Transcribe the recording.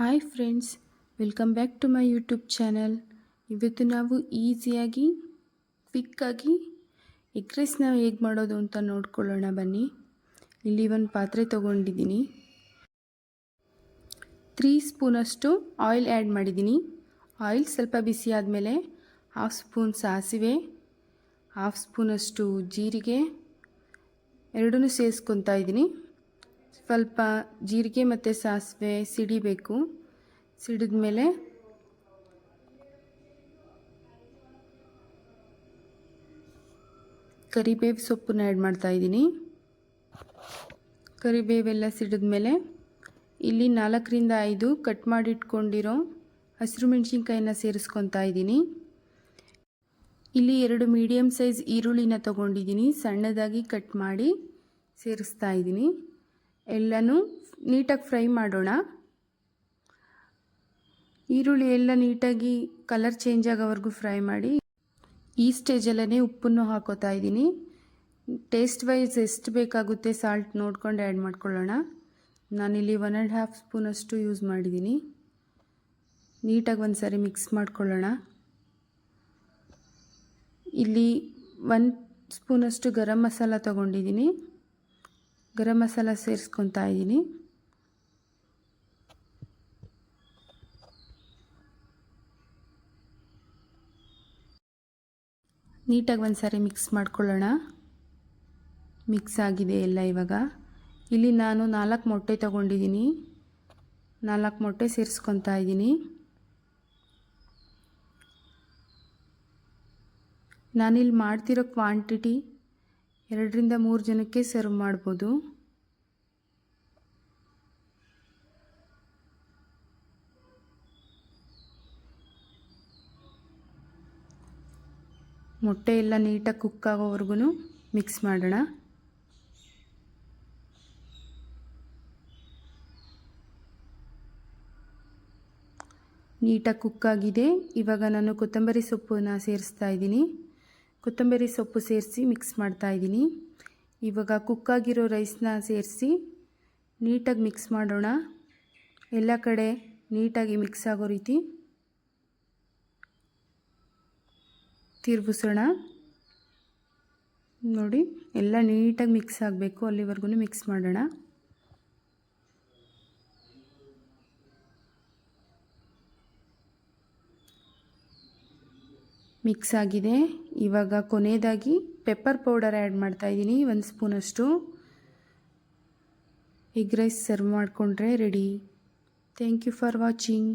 Hi friends, welcome back to my YouTube channel. ಇವತ್ತು ನಾವು ಈಸಿಯಾಗಿ ಕ್ವಿಕ್ಕಾಗಿ ಎಗ್ ರೈಸ್ನ ಹೇಗೆ ಮಾಡೋದು ಅಂತ ನೋಡ್ಕೊಳ್ಳೋಣ ಬನ್ನಿ. ಇಲ್ಲಿ ಒಂದು ಪಾತ್ರೆ ತೊಗೊಂಡಿದ್ದೀನಿ. 3 ಸ್ಪೂನಷ್ಟು ಆಯಿಲ್ ಆ್ಯಡ್ ಮಾಡಿದ್ದೀನಿ. ಆಯಿಲ್ ಸ್ವಲ್ಪ ಬಿಸಿ ಆದಮೇಲೆ 1/2 ಸ್ಪೂನ್ ಸಾಸಿವೆ, 1/2 ಸ್ಪೂನಷ್ಟು ಜೀರಿಗೆ ಎರಡನ್ನೂ ಸೇರಿಸ್ಕೊತಾ ಇದ್ದೀನಿ. ಸ್ವಲ್ಪ ಜೀರಿಗೆ ಮತ್ತು ಸಾಸಿವೆ ಸಿಡಿಬೇಕು. ಸಿಡಿದ ಮೇಲೆ ಕರಿಬೇವು ಸೊಪ್ಪನ್ನ ಆ್ಯಡ್ ಮಾಡ್ತಾ ಇದ್ದೀನಿ. ಕರಿಬೇವೆಲ್ಲ ಸಿಡಿದ ಮೇಲೆ ಇಲ್ಲಿ 4ರಿಂದ 5 ಕಟ್ ಮಾಡಿಟ್ಕೊಂಡಿರೋ ಹಸಿರು ಮೆಣಸಿನ್ಕಾಯಿನ ಸೇರಿಸ್ಕೊತಾ ಇದ್ದೀನಿ. ಇಲ್ಲಿ 2 ಮೀಡಿಯಮ್ ಸೈಜ್ ಈರುಳ್ಳಿನ ತೊಗೊಂಡಿದ್ದೀನಿ, ಸಣ್ಣದಾಗಿ ಕಟ್ ಮಾಡಿ ಸೇರಿಸ್ತಾ ಇದ್ದೀನಿ. ಎಲ್ಲನೂ ನೀಟಾಗಿ ಫ್ರೈ ಮಾಡೋಣ. ಈರುಳ್ಳಿ ಎಲ್ಲ ನೀಟಾಗಿ ಕಲರ್ ಚೇಂಜ್ ಆಗೋವರೆಗೂ ಫ್ರೈ ಮಾಡಿ. ಈ ಸ್ಟೇಜಲ್ಲೇ ಉಪ್ಪನ್ನು ಹಾಕೋತಾ ಇದ್ದೀನಿ. ಟೇಸ್ಟ್ ವೈಸ್ ಎಷ್ಟು ಬೇಕಾಗುತ್ತೆ ಸಾಲ್ಟ್ ನೋಡ್ಕೊಂಡು ಆ್ಯಡ್ ಮಾಡ್ಕೊಳ್ಳೋಣ. ನಾನಿಲ್ಲಿ 1.5 ಸ್ಪೂನಷ್ಟು ಯೂಸ್ ಮಾಡಿದ್ದೀನಿ. ನೀಟಾಗಿ ಒಂದು ಸಾರಿ ಮಿಕ್ಸ್ ಮಾಡ್ಕೊಳ್ಳೋಣ. ಇಲ್ಲಿ 1 ಸ್ಪೂನಷ್ಟು ಗರಂ ಮಸಾಲ ತೊಗೊಂಡಿದ್ದೀನಿ. ಗರಂ ಮಸಾಲ ಸೇರಿಸ್ಕೊತಾ ಇದ್ದೀನಿ. ನೀಟಾಗಿ ಒಂದು ಸಾರಿ ಮಿಕ್ಸ್ ಮಾಡ್ಕೊಳ್ಳೋಣ. ಮಿಕ್ಸ್ ಆಗಿದೆ ಎಲ್ಲ. ಇವಾಗ ಇಲ್ಲಿ ನಾನು 4 ಮೊಟ್ಟೆ ತೊಗೊಂಡಿದ್ದೀನಿ. 4 ಮೊಟ್ಟೆ ಸೇರಿಸ್ಕೊತಾ ಇದ್ದೀನಿ. ನಾನಿಲ್ಲಿ ಮಾಡ್ತಿರೋ ಕ್ವಾಂಟಿಟಿ 2ರಿಂದ 3 ಜನಕ್ಕೆ ಸರ್ವ್ ಮಾಡ್ಬೋದು. ಮೊಟ್ಟೆ ಎಲ್ಲ ನೀಟಾಗಿ ಕುಕ್ ಆಗೋವರೆಗೂ ಮಿಕ್ಸ್ ಮಾಡೋಣ. ನೀಟಾಗಿ ಕುಕ್ ಆಗಿದೆ. ಇವಾಗ ನಾನು ಕೊತ್ತಂಬರಿ ಸೊಪ್ಪನ್ನ ಸೇರಿಸ್ತಾ ಇದ್ದೀನಿ. ಕೊತ್ತಂಬರಿ ಸೊಪ್ಪು ಸೇರಿಸಿ ಮಿಕ್ಸ್ ಮಾಡ್ತಾ ಇದ್ದೀನಿ. ಇವಾಗ ಕುಕ್ಕಾಗಿರೋ ರೈಸ್ನ ಸೇರಿಸಿ ನೀಟಾಗಿ ಮಿಕ್ಸ್ ಮಾಡೋಣ. ಎಲ್ಲ ಕಡೆ ನೀಟಾಗಿ ಮಿಕ್ಸ್ ಆಗೋ ರೀತಿ ತಿರುಗಿಸೋಣ. ನೋಡಿ, ಎಲ್ಲ ನೀಟಾಗಿ ಮಿಕ್ಸ್ ಆಗಬೇಕು, ಅಲ್ಲಿವರೆಗೂ ಮಿಕ್ಸ್ ಮಾಡೋಣ. ಮಿಕ್ಸ್ ಆಗಿದೆ. ಇವಾಗ ಕೊನೆಯದಾಗಿ ಪೆಪ್ಪರ್ ಪೌಡರ್ ಆ್ಯಡ್ ಮಾಡ್ತಾ ಇದ್ದೀನಿ. 1 ಸ್ಪೂನಷ್ಟು. ಎಗ್ ರೈಸ್ ಸರ್ವ್ ಮಾಡಿಕೊಂಡ್ರೆ ready. Thank you for watching.